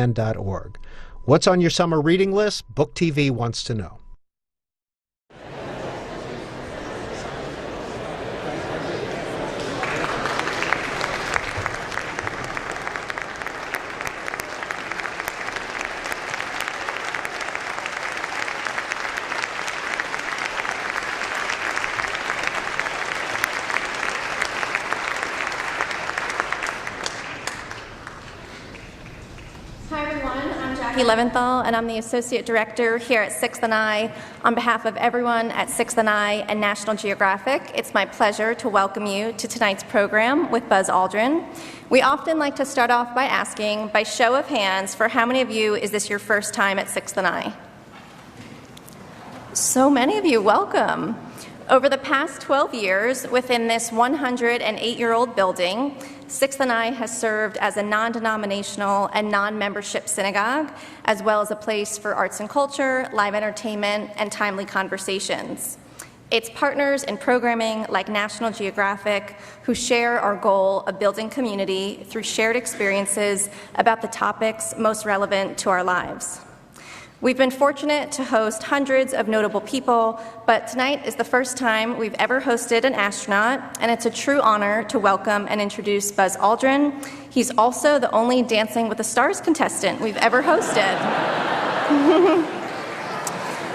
www.bookman.org. What's on your summer reading list? Book TV wants to know. Leventhal, and I'm the Associate Director here at 6th and I. On behalf of everyone at 6th and I and National Geographic, it's my pleasure to welcome you to tonight's program with Buzz Aldrin. We often like to start off by asking, by show of hands, for how many of you is this your first time at 6th and I? So many of you, welcome. Over the past 12 years, within this 108-year-old building, 6th and I has served as a non-denominational and non-membership synagogue, as well as a place for arts and culture, live entertainment, and timely conversations. Its partners in programming like National Geographic, who share our goal of building community through shared experiences about the topics most relevant to our lives. We've been fortunate to host hundreds of notable people, but tonight is the first time we've ever hosted an astronaut, and it's a true honor to welcome and introduce Buzz Aldrin. He's also the only Dancing with the Stars contestant we've ever hosted.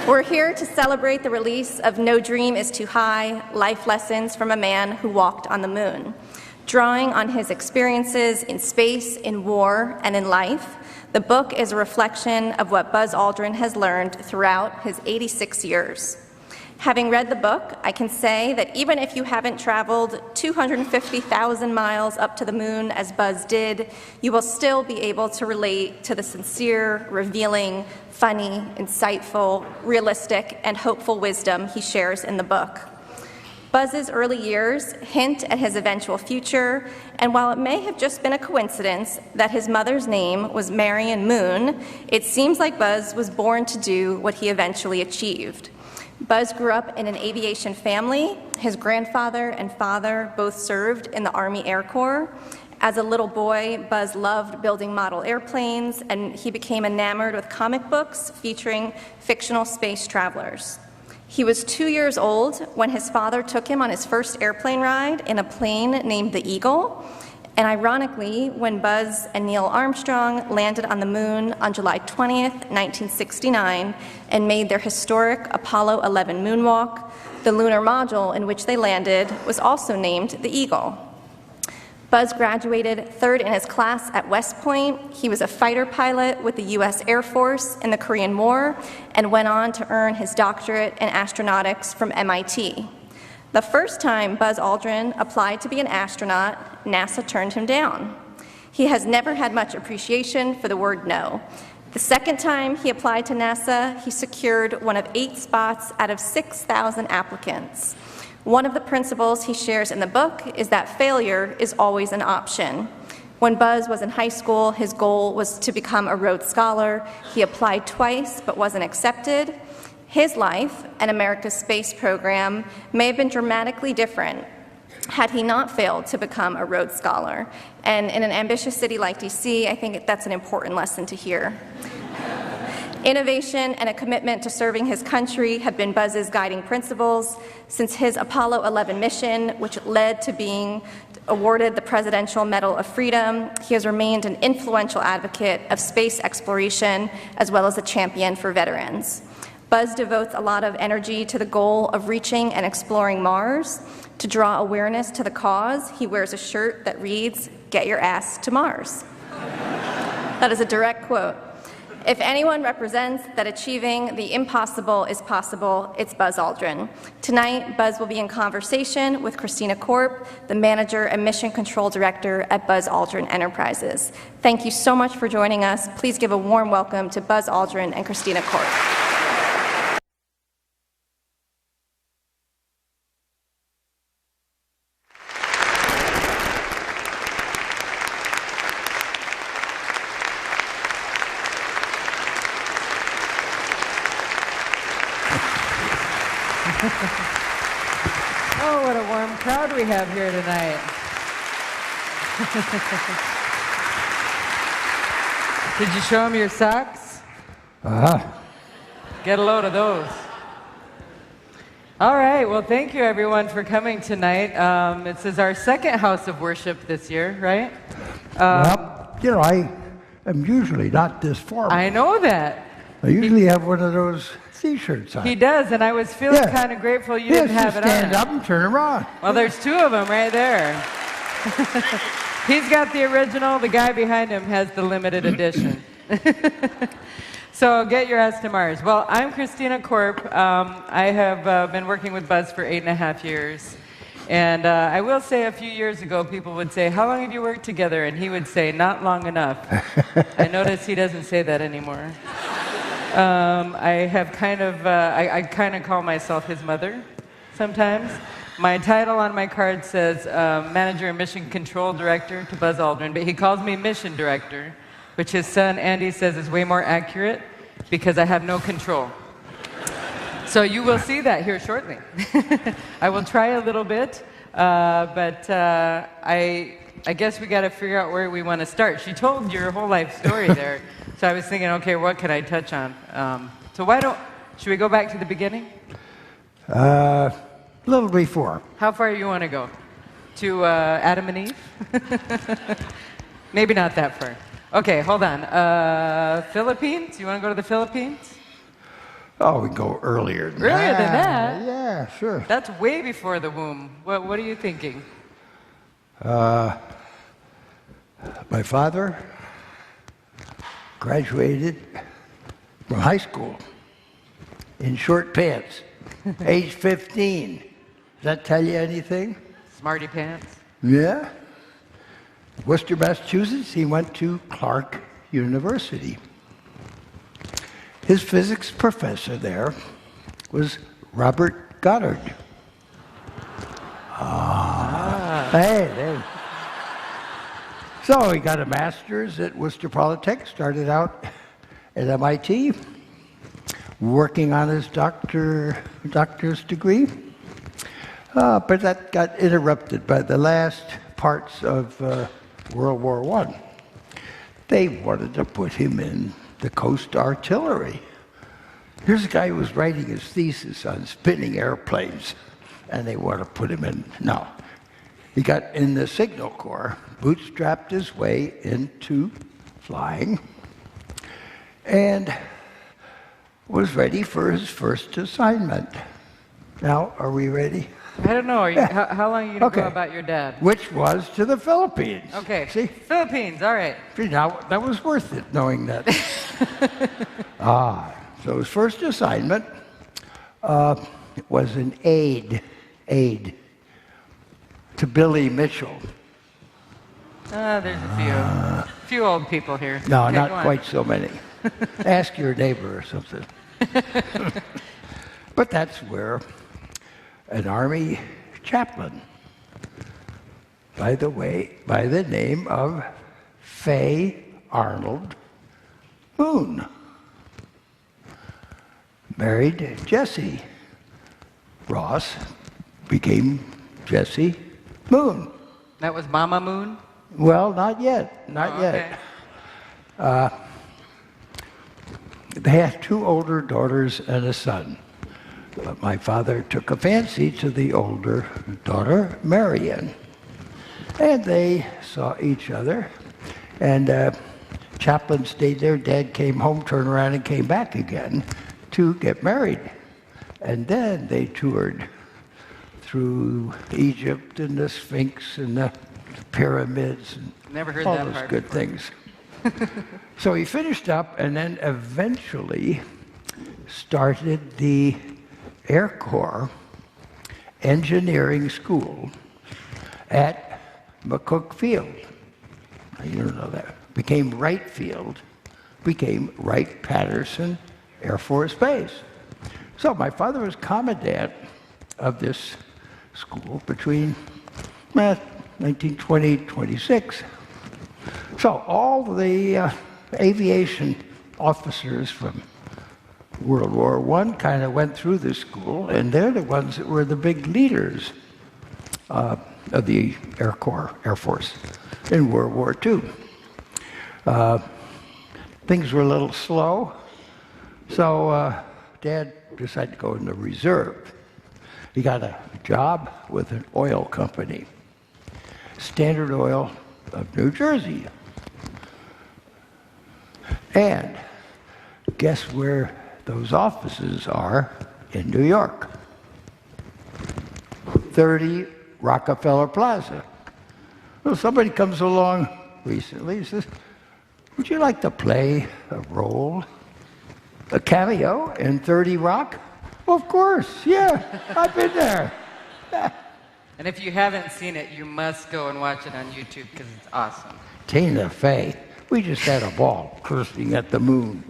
We're here to celebrate the release of No Dream is Too High, Life Lessons from a Man Who Walked on the Moon. Drawing on his experiences in space, in war, and in life, the book is a reflection of what Buzz Aldrin has learned throughout his 86 years. Having read the book, I can say that even if you haven't traveled 250,000 miles up to the moon as Buzz did, you will still be able to relate to the sincere, revealing, funny, insightful, realistic, and hopeful wisdom he shares in the book. Buzz's early years hint at his eventual future, and while it may have just been a coincidence that his mother's name was Marion Moon, it seems like Buzz was born to do what he eventually achieved. Buzz grew up in an aviation family. His grandfather and father both served in the Army Air Corps. As a little boy, Buzz loved building model airplanes, and he became enamored with comic books featuring fictional space travelers. He was 2 years old when his father took him on his first airplane ride in a plane named the Eagle. And ironically, when Buzz and Neil Armstrong landed on the moon on July 20th, 1969, and made their historic Apollo 11 moonwalk, the lunar module in which they landed was also named the Eagle. Buzz graduated third in his class at West Point. He was a fighter pilot with the U.S. Air Force in the Korean War and went on to earn his doctorate in astronautics from MIT. The first time Buzz Aldrin applied to be an astronaut, NASA turned him down. He has never had much appreciation for the word no. The second time he applied to NASA, he secured one of 8 spots out of 6,000 applicants. One of the principles he shares in the book is that failure is always an option. When Buzz was in high school, his goal was to become a Rhodes Scholar. He applied twice but wasn't accepted. His life and America's space program may have been dramatically different had he not failed to become a Rhodes Scholar. And in an ambitious city like DC, I think that's an important lesson to hear. Innovation and a commitment to serving his country have been Buzz's guiding principles. Since his Apollo 11 mission, which led to being awarded the Presidential Medal of Freedom, he has remained an influential advocate of space exploration as well as a champion for veterans. Buzz devotes a lot of energy to the goal of reaching and exploring Mars. To draw awareness to the cause, he wears a shirt that reads, "Get your ass to Mars." That is a direct quote. If anyone represents that achieving the impossible is possible, it's Buzz Aldrin. Tonight, Buzz will be in conversation with Christina Korp, the Manager and Mission Control Director at Buzz Aldrin Enterprises. Thank you so much for joining us. Please give a warm welcome to Buzz Aldrin and Christina Korp. Oh, what a warm crowd we have here tonight. Did you show him your socks? Uh-huh. Get a load of those. All right, well, thank you everyone for coming tonight. This is our second house of worship this year, right? Well, you know, I am usually not this formal. I know that. I usually have one of those T-shirts on. He does, and I was feeling kind of grateful you didn't have it on. Stand up and turn around. Well, there's two of them right there. He's got the original. The guy behind him has the limited edition. So get your ass to Mars. Well, I'm Christina Korp. I have been working with Buzz for 8.5 years. And I will say a few years ago, people would say, how long have you worked together? And he would say, not long enough. I notice he doesn't say that anymore. I have I kind of call myself his mother sometimes. My title on my card says Manager and Mission Control Director to Buzz Aldrin, but he calls me Mission Director, which his son Andy says is way more accurate because I have no control. So you will see that here shortly. I will try a little bit, but I guess we got to figure out where we want to start. She told your whole life story there, so I was thinking, okay, what can I touch on? So should we go back to the beginning? A little before. How far you want to go? To Adam and Eve? Maybe not that far. Okay, hold on. Philippines? You want to go to the Philippines? Oh, we go earlier than Earlier than that? Yeah, sure. That's way before the womb. What are you thinking? My father graduated from high school in short pants, age 15. Does that tell you anything? Smarty pants? Yeah. Worcester, Massachusetts, he went to Clark University. His physics professor there was Robert Goddard. Hey. So he got a master's at Worcester Polytech, started out at MIT, working on his doctor's degree. But that got interrupted by the last parts of World War I. They wanted to put him in the Coast Artillery. Here's a guy who was writing his thesis on spinning airplanes, and they want to put him in. No. He got in the Signal Corps, bootstrapped his way into flying, and was ready for his first assignment. Now, are we ready? I don't know. How long are you going to go about your dad? Which was to the Philippines. Okay. See? Philippines, all right. See, now, that was worth it, knowing that. So his first assignment was an aide to Billy Mitchell. There's a few old people here. No, okay, not quite so many. Ask your neighbor or something. But that's where an Army chaplain, by the name of Faye Arnold Moon, married Jessie Ross, became Jessie Moon. That was Mama Moon? Well, not yet. Not yet. They had two older daughters and a son. But my father took a fancy to the older daughter, Marion. And they saw each other. And chaplain stayed there. Dad came home, turned around, and came back again to get married. And then they toured through Egypt and the Sphinx and the pyramids and Never heard all that those part good before. things. So he finished up and then eventually started the Air Corps Engineering School at McCook Field. Now, you don't know that. Became Wright Field, became Wright-Patterson Air Force Base. So my father was commandant of this school between 1920 and 26. So all the aviation officers from World War I kind of went through this school, and they're the ones that were the big leaders of the Air Force in World War II. things were a little slow, so Dad decided to go in the reserve. He got a job with an oil company, Standard Oil of New Jersey. And guess where those offices are in New York? 30 Rockefeller Plaza. Well, somebody comes along recently and says, would you like to play a role, a cameo in 30 Rock? Well, of course, yeah, I've been there. And if you haven't seen it, you must go and watch it on YouTube because it's awesome. Tina Fey, we just had a ball cursing at the moon.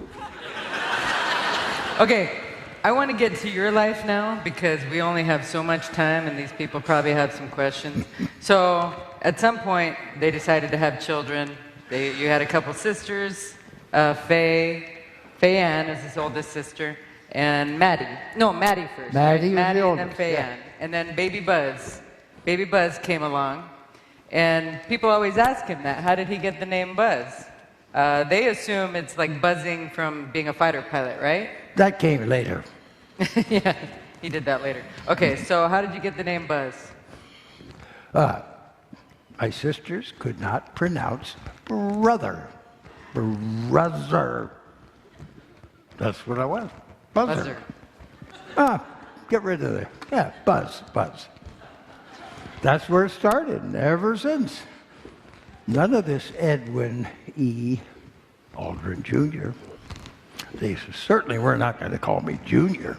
Okay, I want to get to your life now because we only have so much time and these people probably have some questions. So at some point, they decided to have children. You had a couple sisters, Faye Ann is his oldest sister, and Maddie. No, Maddie first. Maddie right? was Maddie the and then oldest, Faye yeah. Ann. And then Baby Buzz. Baby Buzz came along. And people always ask him that. How did he get the name Buzz? They assume it's like buzzing from being a fighter pilot, right? That came later. Yeah, he did that later. Okay, so how did you get the name Buzz? My sisters could not pronounce brother. Brother. That's what I was. Buzzer. Get rid of it. Yeah, Buzz. That's where it started, and ever since. None of this Edwin E. Aldrin Jr. They certainly were not going to call me Junior.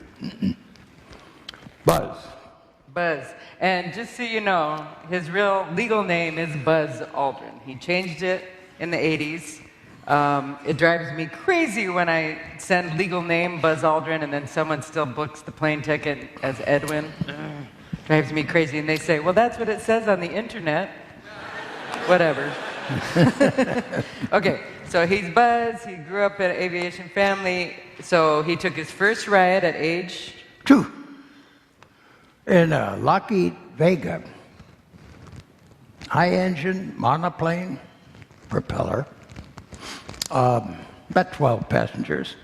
Buzz. Buzz. And just so you know, his real legal name is Buzz Aldrin. He changed it in the 80s. It drives me crazy when I send legal name Buzz Aldrin and then someone still books the plane ticket as Edwin. Drives me crazy. And they say, well, that's what it says on the internet. Whatever. Okay, so he's Buzz. He grew up in an aviation family. So he took his first ride at age 2. In a Lockheed Vega. High engine, monoplane, propeller. About 12 passengers.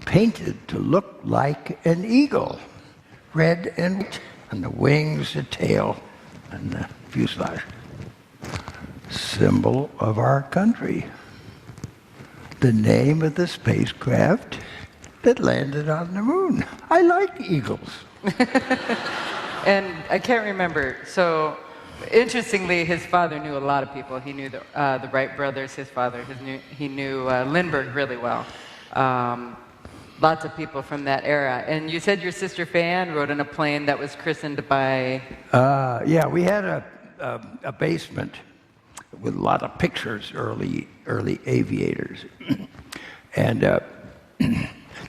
Painted to look like an eagle. Red and white. And the wings, the tail, and the fuselage. Symbol of our country. The name of the spacecraft that landed on the moon. I like eagles. And I can't remember. So, interestingly, his father knew a lot of people. He knew the Wright brothers, his father. He knew Lindbergh really well. Lots of people from that era. And you said your sister Faye Ann rode in a plane that was christened by... Yeah, we had a basement with a lot of pictures, early aviators. And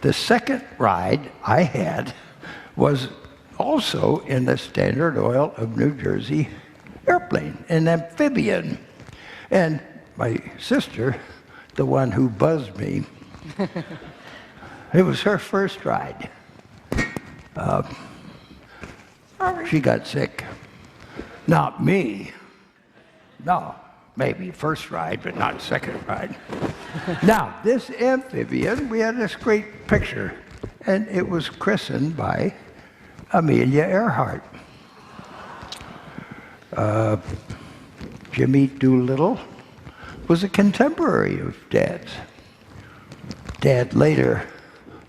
the second ride I had was also in the Standard Oil of New Jersey airplane, an amphibian. And my sister, the one who buzzed me, it was her first ride. She got sick. Not me. No, maybe first ride, but not second ride. Now, this amphibian, we had this great picture, and it was christened by Amelia Earhart. Jimmy Doolittle was a contemporary of Dad's. Dad later...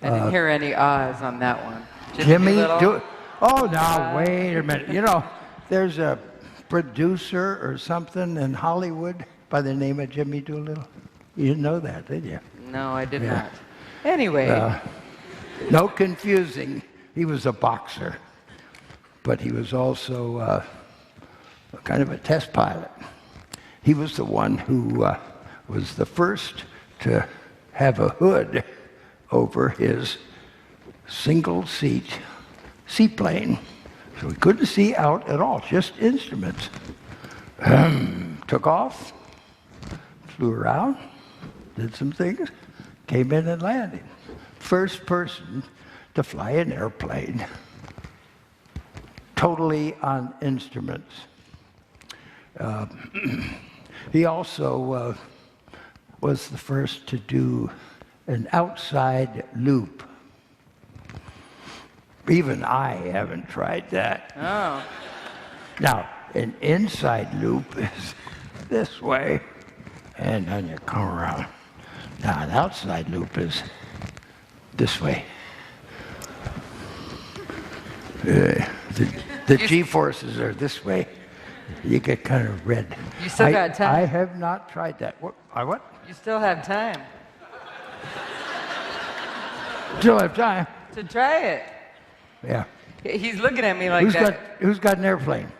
I didn't hear any ahs on that one. Jimmy Doolittle. Oh, now, wait a minute. You know, there's a producer or something in Hollywood by the name of Jimmy Doolittle. You didn't know that, did you? No, I did not. Anyway. No confusing. He was a boxer, but he was also kind of a test pilot. He was the one who was the first to have a hood over his single-seat seaplane. So we couldn't see out at all, just instruments. Took off, flew around, did some things, came in and landed. First person to fly an airplane totally on instruments. He also was the first to do an outside loop. Even I haven't tried that. Oh. Now, an inside loop is this way, and then you come around. Now, an outside loop is this way. The G-forces are this way. You get kind of red. You still got time. I have not tried that. What? You still have time Still have time. to try it. Yeah. He's looking at me like that. Who's got an airplane?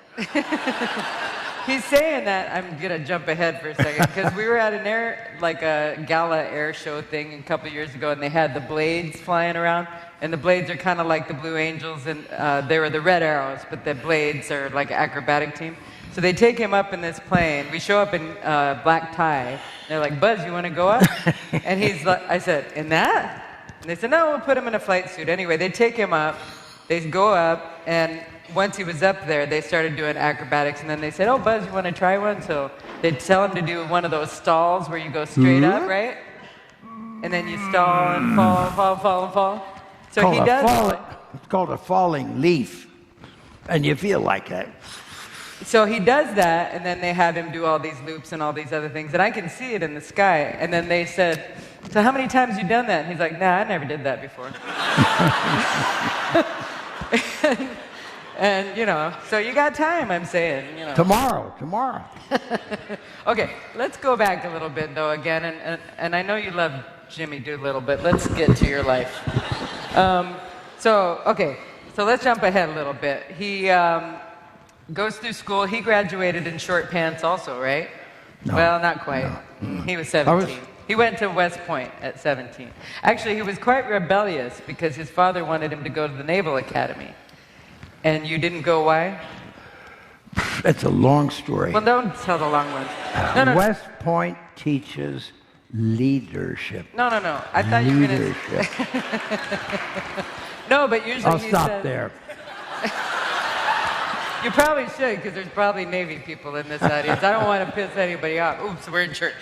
He's saying that. I'm gonna jump ahead for a second because we were at a gala air show thing a couple years ago, and they had the blades flying around, and the blades are kind of like the Blue Angels, and they were the Red Arrows, but the blades are like an acrobatic team. So they take him up in this plane. We show up in black tie. They're like, Buzz, you want to go up? And he's like, I said, in that? And they said, no, we'll put him in a flight suit. Anyway, they take him up. They go up, and once he was up there, they started doing acrobatics, and then they said, oh, Buzz, you want to try one? So they'd tell him to do one of those stalls where you go straight up, right? And then you stall and fall and fall and fall and fall. So he does. It's called a falling leaf, and you feel like that. So he does that, and then they have him do all these loops and all these other things, and I can see it in the sky. And then they said, so how many times you done that? And he's like, nah, I never did that before. And, you know, so you got time, I'm saying, you know. Tomorrow. Okay, let's go back a little bit, though, again, and I know you love Jimmy Doolittle, but let's get to your life. So let's jump ahead a little bit. He goes through school. He graduated in short pants also, right? No. Well, not quite. No. He was 17. He went to West Point at 17. Actually, he was quite rebellious because his father wanted him to go to the Naval Academy. And you didn't go, why? That's a long story. Well, don't tell the long one. No. West Point teaches leadership. No. I thought you were going to... Leadership. No, but usually I'll he stop says... there. You probably should, because there's probably Navy people in this audience. I don't want to piss anybody off. Oops, we're in church.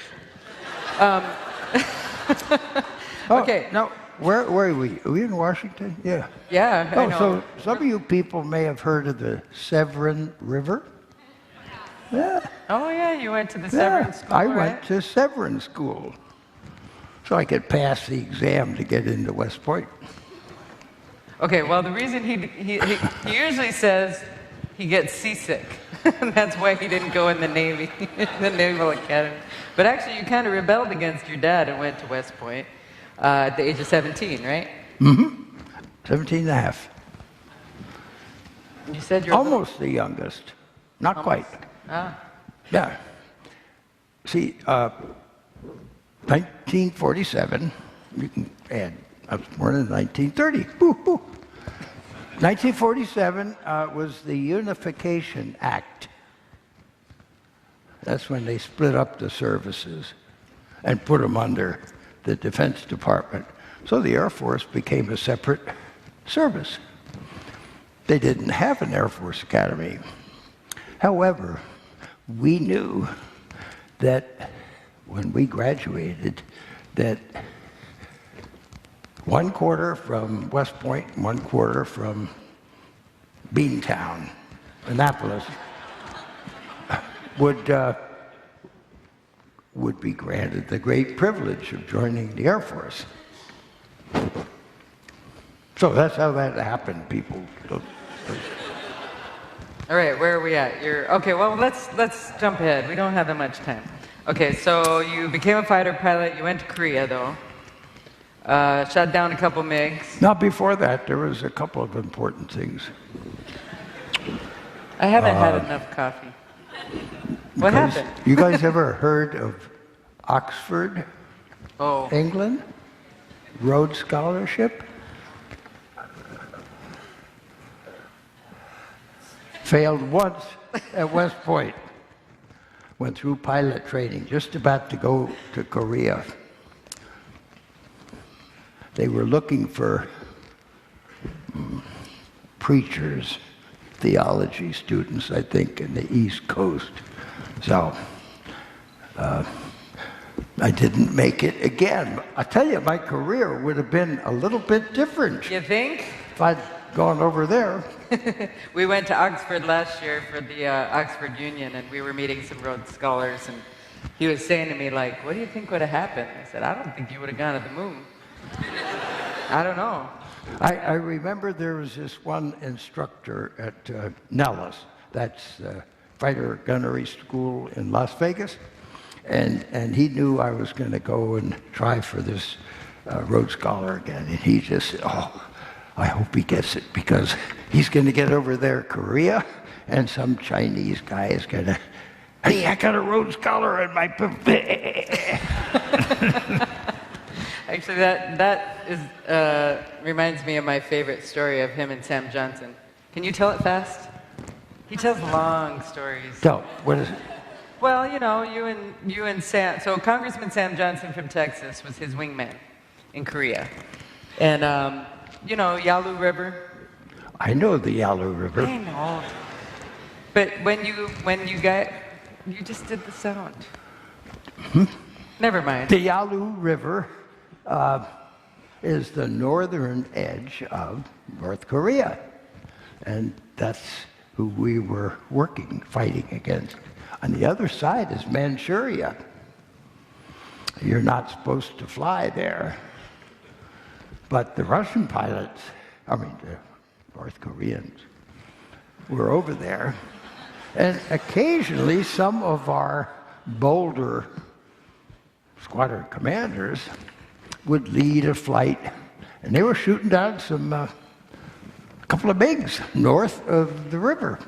Okay. No, where are we? Are we in Washington? Yeah. Yeah, I know. So some of you people may have heard of the Severn River. Yeah. Oh, yeah, you went to the Severn School, I right? went to Severn School. So I could pass the exam to get into West Point. Okay, well, the reason he usually says he gets seasick. That's why he didn't go in the Navy, the Naval Academy. But actually, you kind of rebelled against your dad and went to West Point at the age of 17, right? Mm-hmm. 17 and a half. You said you're almost the youngest. Not quite. Ah. Yeah. See, 1947, you can add, I was born in 1930. Woo, woo. 1947 was the Unification Act. That's when they split up the services and put them under the Defense Department. So the Air Force became a separate service. They didn't have an Air Force Academy. However, we knew that when we graduated, that 1/4 from West Point, 1/4 from Beantown, Annapolis, would be granted the great privilege of joining the Air Force. So that's how that happened, people. All right, where are we at? Okay. Well, let's jump ahead. We don't have that much time. Okay, so you became a fighter pilot. You went to Korea, though. Shot down a couple MiGs. Now, before that, there was a couple of important things. I haven't had enough coffee. What happened? You guys ever heard of Oxford, England? Rhodes Scholarship? Failed once at West Point. Went through pilot training, just about to go to Korea. They were looking for preachers, theology students, I think, in the East Coast. So I didn't make it again. I tell you, my career would have been a little bit different You think? if I'd gone over there. We went to Oxford last year for the Oxford Union, and we were meeting some Rhodes Scholars, and he was saying to me, like, what do you think would have happened? I said, I don't think you would have gone to the moon. I don't know. I remember there was this one instructor at Nellis, that's fighter gunnery school in Las Vegas, and he knew I was going to go and try for this Rhodes Scholar again, and he just said, oh, I hope he gets it, because he's going to get over there, Korea, and some Chinese guy is going to, hey, I got a Rhodes Scholar in my... Actually, that is reminds me of my favorite story of him and Sam Johnson. Can you tell it fast? He tells long stories. So, what is it? Well, you know, you and Sam. So Congressman Sam Johnson from Texas was his wingman in Korea, and you know Yalu River. I know the Yalu River. I know. But when you just did the sound. Never mind. The Yalu River is the northern edge of North Korea, and that's who we were fighting against. On the other side is Manchuria. You're not supposed to fly there. But the Russian pilots, the North Koreans, were over there. And occasionally some of our bolder squadron commanders would lead a flight, and they were shooting down a couple of MiGs north of the river.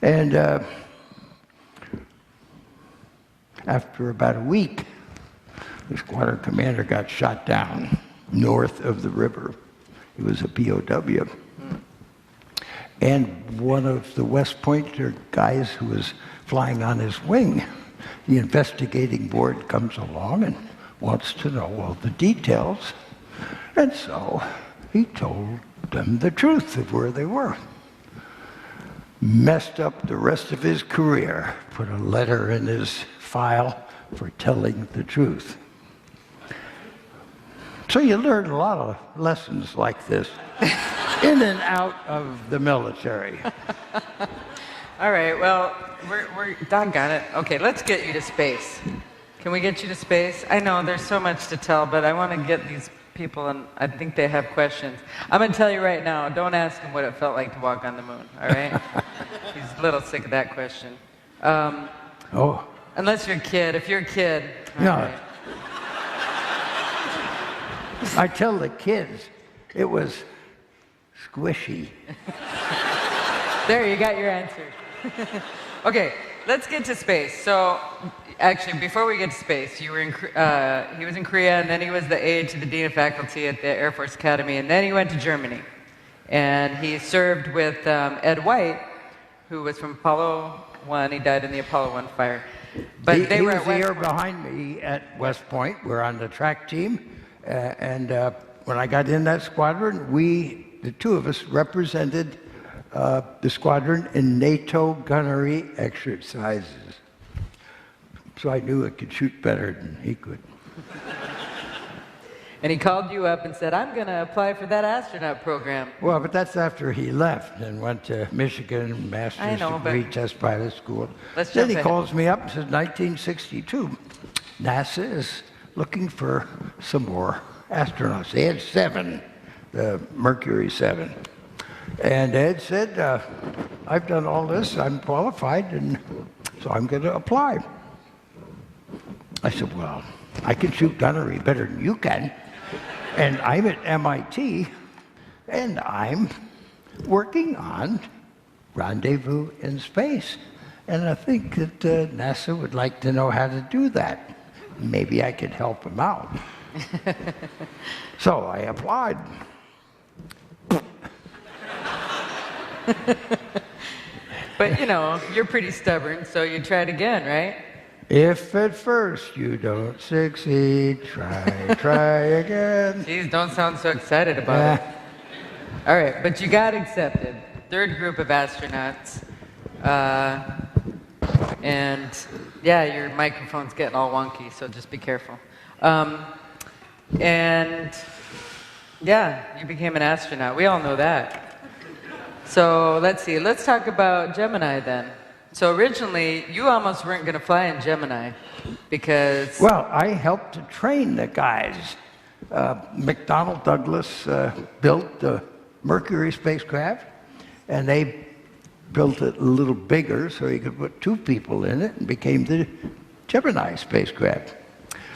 And after about a week, the squadron commander got shot down north of the river. He was a POW. And one of the West Pointer guys who was flying on his wing, the investigating board comes along and wants to know all the details. And so he told them the truth of where they were. Messed up the rest of his career, put a letter in his file for telling the truth. So you learn a lot of lessons like this in and out of the military. All right, well, we're doggone it. Okay, let's get you to space. Can we get you to space? I know there's so much to tell, but I want to get these people, and I think they have questions. I'm going to tell you right now, don't ask him what it felt like to walk on the moon, all right? He's a little sick of that question. Oh. Unless you're a kid. If you're a kid, No. right. I tell the kids it was squishy. There, you got your answer. Okay, let's get to space. So, actually, before we get to space, you were he was in Korea, and then he was the aide to the dean of faculty at the Air Force Academy, and then he went to Germany. And he served with Ed White, who was from Apollo 1. He died in the Apollo 1 fire. But He was here behind me at West Point. We're on the track team. And when I got in that squadron, the two of us, represented the squadron in NATO gunnery exercises. So I knew it could shoot better than he could. And he called you up and said, I'm going to apply for that astronaut program. Well, but that's after he left and went to Michigan, master's degree, test pilot school. Then he calls me up and says, 1962, NASA is looking for some more astronauts. They had 7, the Mercury 7. And Ed said, I've done all this, I'm qualified, and so I'm going to apply. I said, well, I can shoot gunnery better than you can. And I'm at MIT, and I'm working on rendezvous in space. And I think that NASA would like to know how to do that. Maybe I could help them out. So I applied. But, you know, you're pretty stubborn, so you tried again, right? If at first you don't succeed, try again. Jeez, don't sound so excited about it. All right, but you got accepted. Third group of astronauts. And Yeah, your microphone's getting all wonky, so just be careful. And yeah, you became an astronaut. We all know that. So let's see. Let's talk about Gemini then. So originally, you almost weren't going to fly in Gemini because... Well, I helped to train the guys. McDonnell Douglas built the Mercury spacecraft, and they built it a little bigger so you could put 2 people in it and became the Gemini spacecraft.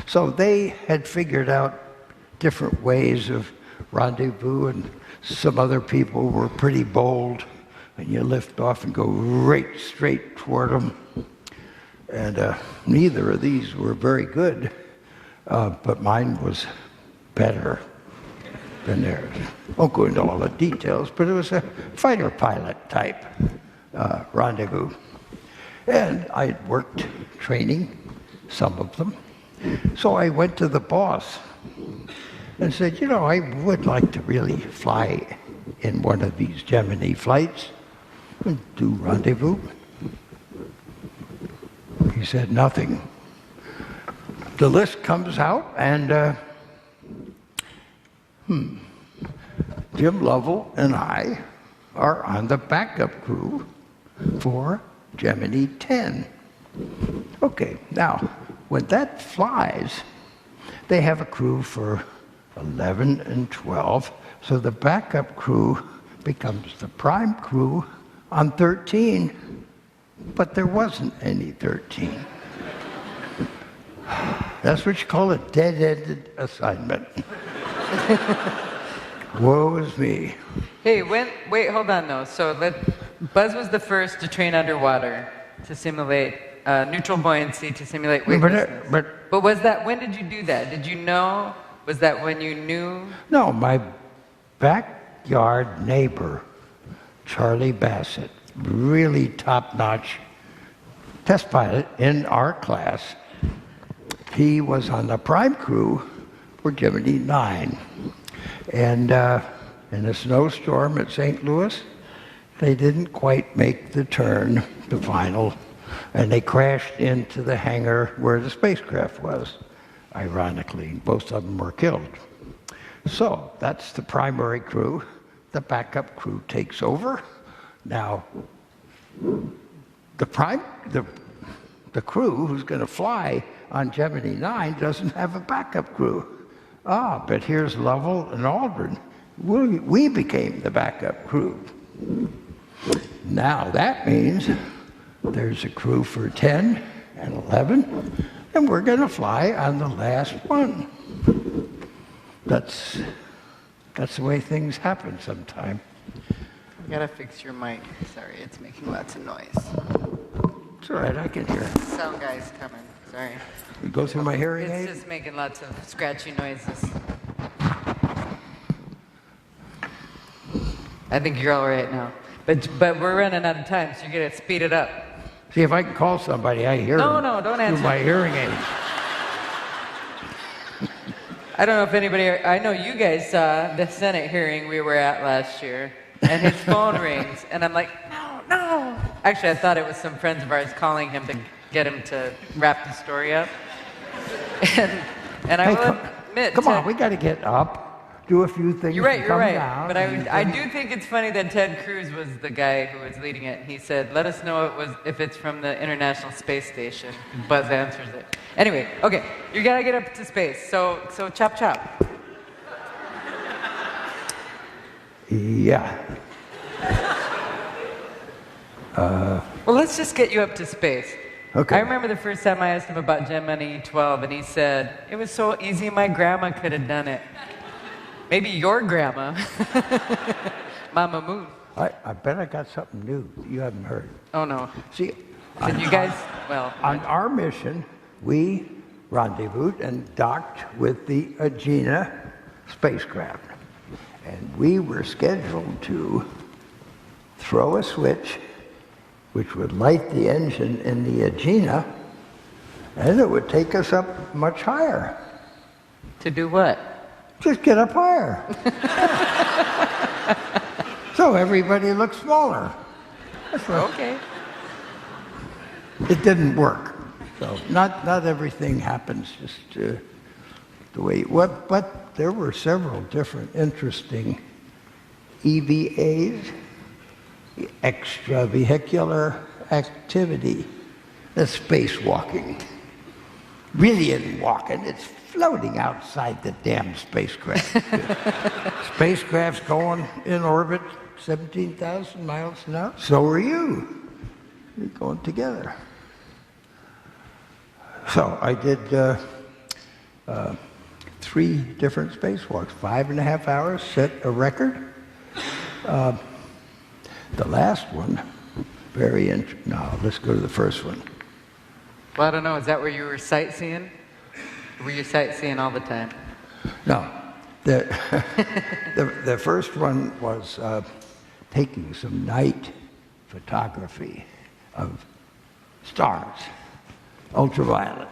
So they had figured out different ways of rendezvous, and some other people were pretty bold, and you lift off and go right straight toward them. And neither of these were very good, but mine was better than theirs. Won't go into all the details, but it was a fighter pilot type rendezvous. And I'd worked training some of them. So I went to the boss and said, you know, I would like to really fly in one of these Gemini flights and do rendezvous. He said nothing. The list comes out, and Jim Lovell and I are on the backup crew for Gemini 10. Okay, now, when that flies, they have a crew for 11 and 12, so the backup crew becomes the prime crew on 13, but there wasn't any 13. That's what you call a dead-ended assignment. Woe is me. Hey, wait, hold on though. So Buzz was the first to train underwater to simulate neutral buoyancy to simulate weightlessness. But was that, when did you do that? Did you know? Was that when you knew? No, my backyard neighbor, Charlie Bassett, really top-notch test pilot in our class. He was on the prime crew for Gemini 9. And in a snowstorm at St. Louis, they didn't quite make the turn, the final, and they crashed into the hangar where the spacecraft was. Ironically, both of them were killed. So that's the primary crew. The backup crew takes over. Now, the crew who's going to fly on Gemini 9 doesn't have a backup crew. But here's Lovell and Aldrin. We became the backup crew. Now that means there's a crew for 10 and 11, and we're going to fly on the last one. That's the way things happen sometime. I gotta fix your mic. Sorry, it's making lots of noise. It's all right, I can hear. Sound guy's coming. Sorry. You go through my hearing aid? It's just making lots of scratchy noises. I think you're all right now. But we're running out of time, so you're gonna speed it up. See, if I can call somebody, I hear them No, don't through answer. my hearing aid. I don't know if anybody, I know you guys saw the Senate hearing we were at last year, and his phone rings, and I'm like, no. Actually, I thought it was some friends of ours calling him to get him to wrap the story up. And I will admit, Come on, we got to get up, do a few things. You're right. Down, But I do think it's funny that Ted Cruz was the guy who was leading it. He said, "Let us know if it's from the International Space Station." Buzz answers it. Anyway, okay, you gotta get up to space. So chop chop. Yeah. Well, let's just get you up to space. Okay. I remember the first time I asked him about Gemini 12, and he said, "It was so easy, my grandma could have done it." Maybe your grandma, Mama Moon. I bet I got something new that you haven't heard. Oh no. See, Did you guys? Well, on our mission, we rendezvoused and docked with the Agena spacecraft. And we were scheduled to throw a switch which would light the engine in the Agena, and it would take us up much higher. to do what? Just get up higher. So everybody looks smaller. Okay. It didn't work. So not everything happens just the way. But there were several different interesting EVAs, extravehicular activity. That's spacewalking. Really isn't walking, it's floating outside the damn spacecraft. Spacecraft's going in orbit 17,000 miles an hour. So are you. You're going together. So I did 3 different spacewalks, 5.5 hours, set a record. The last one, no, let's go to the first one. Well, I don't know. Is that where you were sightseeing? Or were you sightseeing all the time? No. The first one was taking some night photography of stars, ultraviolet.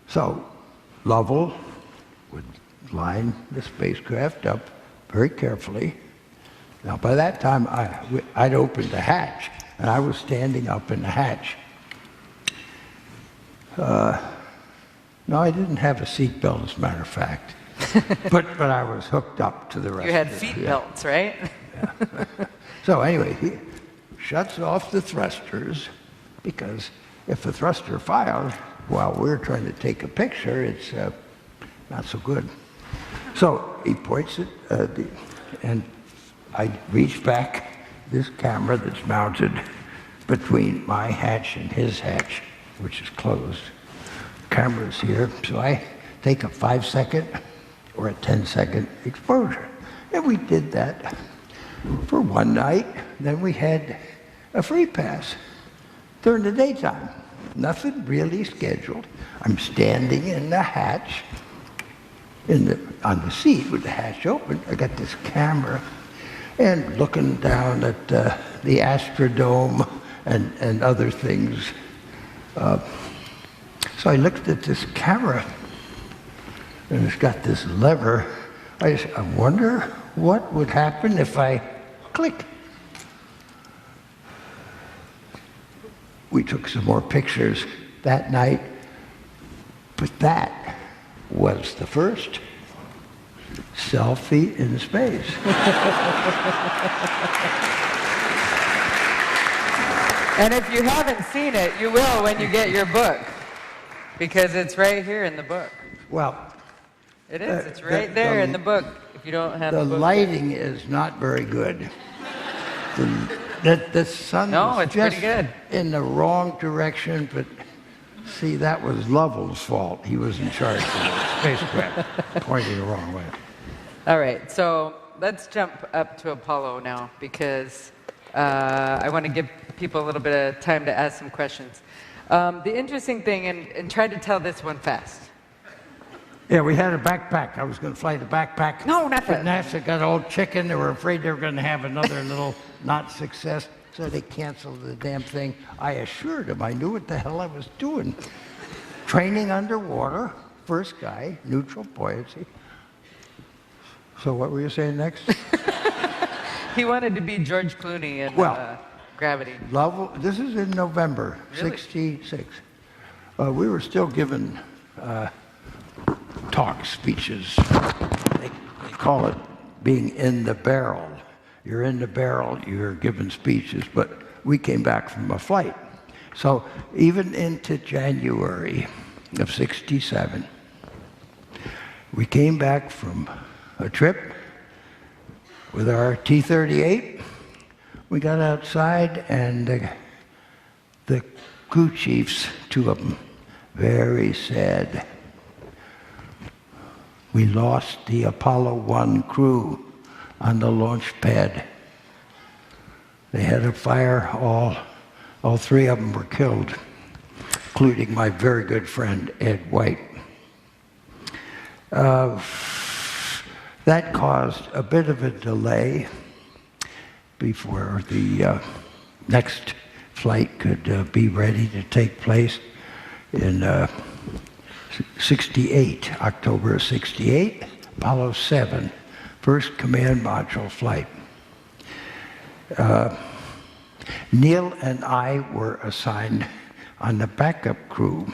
So Lovell would line the spacecraft up very carefully. Now, by that time, I'd opened the hatch, and I was standing up in the hatch. No, I didn't have a seatbelt, as a matter of fact. but I was hooked up to the rest. You had of feet it. belts, right? Yeah. So anyway, he shuts off the thrusters, because if the thruster fires while we're trying to take a picture, it's not so good. So he points it, and I reach back this camera that's mounted between my hatch and his hatch, which is closed. Camera's here, so I take a 5-second or a 10-second exposure. And we did that for one night. Then we had a free pass during the daytime. Nothing really scheduled. I'm standing in the hatch, on the seat with the hatch open. I got this camera and looking down at the Astrodome and other things. So I looked at this camera, and it's got this lever. I wonder what would happen if I click. We took some more pictures that night, but that was the first selfie in space. And if you haven't seen it, you will when you get your book, because it's right here in the book. Well, it is. It's right there in the book. If you don't have the book, lighting is not very good. The sun was it's just pretty good. in the wrong direction, but see, that was Lovell's fault. He was in charge of the spacecraft, pointing the wrong way. All right, so let's jump up to Apollo now, because I want to give people a little bit of time to ask some questions. The interesting thing, and try to tell this one fast. Yeah, we had a backpack. I was going to fly the backpack. No, not But that. NASA got old chicken. They were afraid they were going to have another little not success, so they canceled the damn thing. I assured them I knew what the hell I was doing. Training underwater, first guy, neutral buoyancy. So what were you saying next? He wanted to be George Clooney in Gravity. Lovell, this is in November, Really? '66. We were still given speeches. They call it being in the barrel. You're in the barrel, you're giving speeches, but we came back from a flight. So even into January of '67, we came back from a trip with our T-38. We got outside, and the crew chiefs, 2 of them, very sad. We lost the Apollo 1 crew on the launch pad. They had a fire, all 3 of them were killed, including my very good friend, Ed White. That caused a bit of a delay before the next flight could be ready to take place in '68, October of '68, Apollo 7, first command module flight. Neil and I were assigned on the backup crew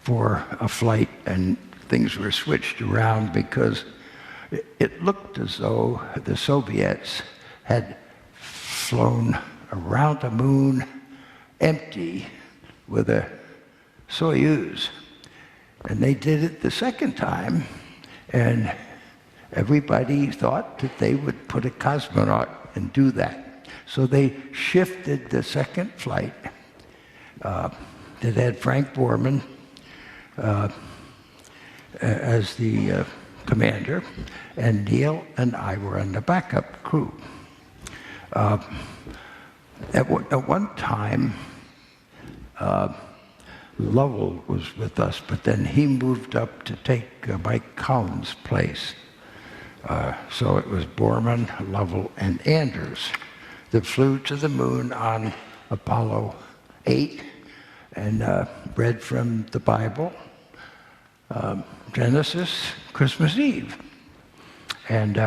for a flight, and things were switched around because it looked as though the Soviets had flown around the moon empty with a Soyuz. And they did it the second time, and everybody thought that they would put a cosmonaut and do that. So they shifted the second flight that had Frank Borman as the commander, and Neil and I were on the backup crew. At one time, Lovell was with us, but then he moved up to take Mike Collins' place. So it was Borman, Lovell, and Anders that flew to the moon on Apollo 8 and read from the Bible, Genesis, Christmas Eve. And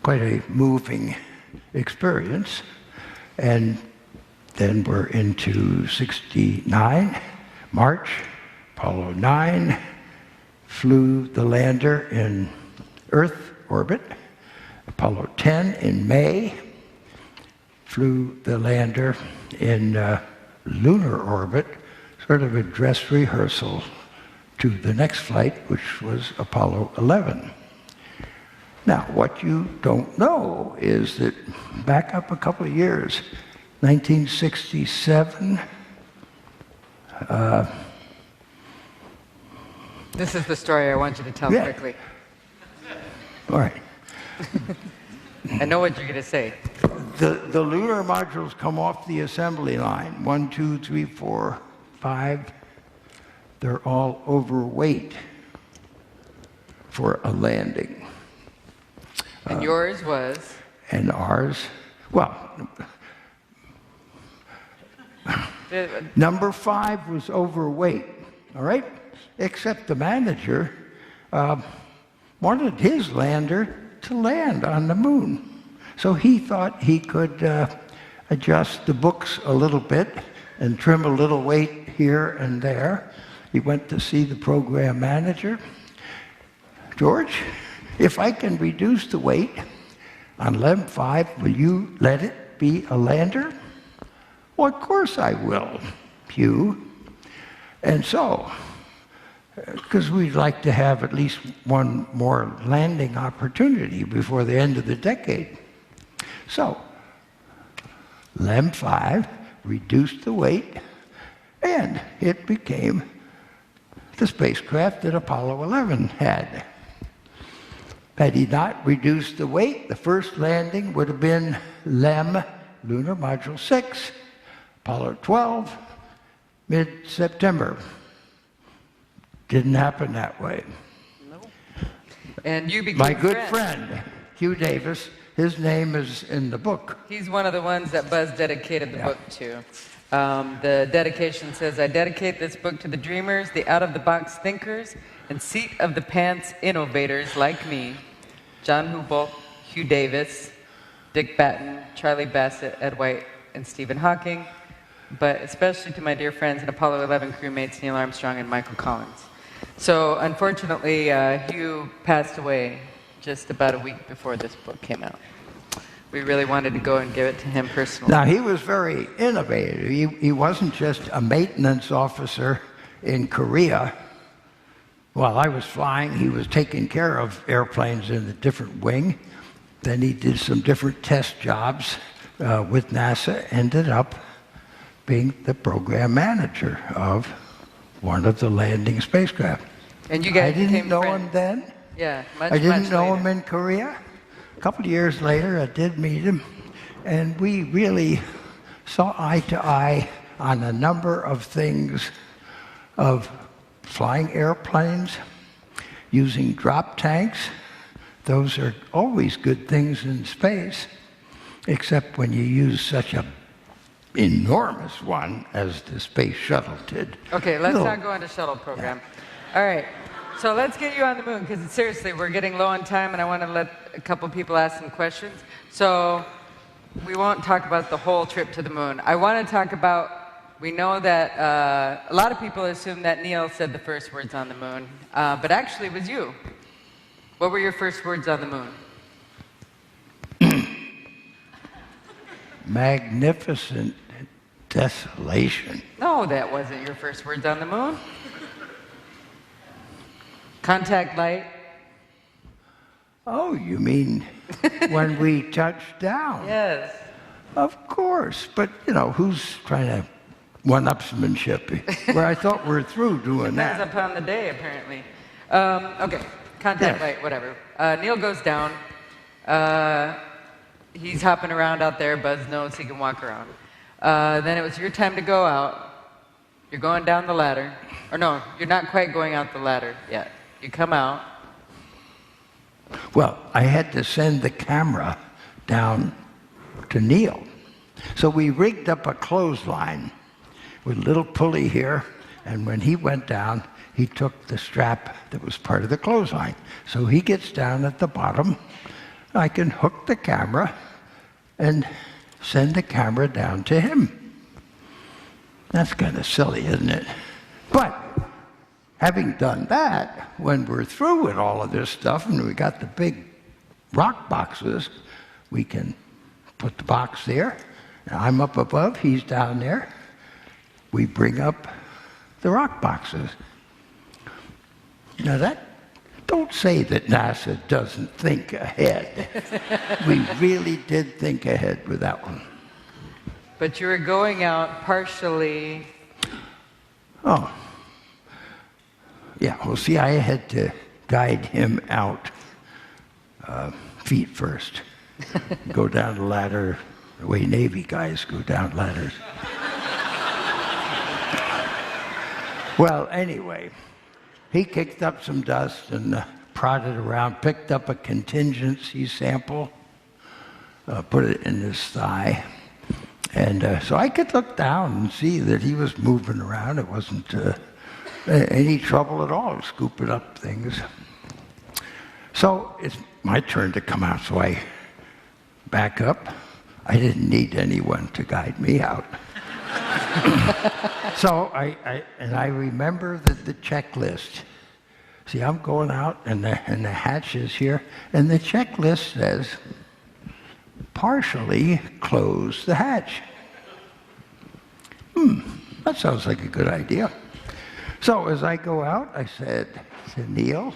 quite a moving experience. And then we're into 69, March, Apollo 9, flew the lander in Earth orbit. Apollo 10 in May, flew the lander in lunar orbit, sort of a dress rehearsal to the next flight, which was Apollo 11. Now, what you don't know is that back up a couple of years, 1967, This is the story I want you to tell quickly. All right. I know what you're going to say. The lunar modules come off the assembly line. 1, 2, 3, 4, 5. They're all overweight for a landing. And yours was? And ours, well, number 5 was overweight, all right? Except the manager wanted his lander to land on the moon. So he thought he could adjust the books a little bit and trim a little weight here and there. He went to see the program manager. George, if I can reduce the weight on LEM 5, will you let it be a lander? Well, of course I will, Hugh. And so, because we'd like to have at least one more landing opportunity before the end of the decade. So, LEM 5 reduced the weight, and it became the spacecraft that Apollo 11 had. Had he not reduced the weight, the first landing would have been LEM, Lunar Module 6, Apollo 12, mid-September. Didn't happen that way. No. And you became my good friend, Hugh Davis, his name is in the book. He's one of the ones that Buzz dedicated the book to. The dedication says, I dedicate this book to the dreamers, the out-of-the-box thinkers, and seat-of-the-pants innovators like me, John Hubble, Hugh Davis, Dick Batten, Charlie Bassett, Ed White, and Stephen Hawking, but especially to my dear friends and Apollo 11 crewmates Neil Armstrong and Michael Collins. So unfortunately, Hugh passed away just about a week before this book came out. We really wanted to go and give it to him personally. Now, he was very innovative. He wasn't just a maintenance officer in Korea. While I was flying, he was taking care of airplanes in a different wing. Then he did some different test jobs with NASA, ended up being the program manager of one of the landing spacecraft. And you guys I didn't became know friends. him then. Yeah, much I didn't know later. him in Korea. A couple of years later, I did meet him, and we really saw eye to eye on a number of things of flying airplanes, using drop tanks. Those are always good things in space, except when you use such a enormous one as the space shuttle did. Okay, let's not go into shuttle program. All right, so let's get you on the moon, because seriously, we're getting low on time, and I want to let a couple people ask some questions. So we won't talk about the whole trip to the moon. I want to talk about we know that a lot of people assume that Neil said the first words on the moon, but actually it was you. What were your first words on the moon? Magnificent desolation. No, that wasn't your first words on the moon. Contact light. Oh, you mean when we touched down? Yes. Of course, but you know, who's trying to one-upsmanship? Where I thought we're through doing Depends that. upon the day, apparently. Okay, contact Yes. light, whatever. Neil goes down. He's hopping around out there. Buzz knows he can walk around. Then it was your time to go out. You're going down the ladder. Or no, you're not quite going out the ladder yet. You come out. Well, I had to send the camera down to Neil. So we rigged up a clothesline with a little pulley here, and when he went down, he took the strap that was part of the clothesline. So he gets down at the bottom. I can hook the camera and send the camera down to him. That's kind of silly, isn't it? But having done that, when we're through with all of this stuff and we got the big rock boxes, we can put the box there. Now I'm up above, he's down there. We bring up the rock boxes. Now don't say that NASA doesn't think ahead. We really did think ahead with that one. But you were going out partially. Oh. Yeah, well, see, I had to guide him out feet first. Go down the ladder the way Navy guys go down ladders. Well, anyway, he kicked up some dust and prodded around, picked up a contingency sample, put it in his thigh. And so I could look down and see that he was moving around. It wasn't any trouble at all scooping up things. So it's my turn to come out, so I back up. I didn't need anyone to guide me out. So I remember the checklist. See, I'm going out, and the hatch is here, and the checklist says, partially close the hatch. That sounds like a good idea. So as I go out, I said to Neil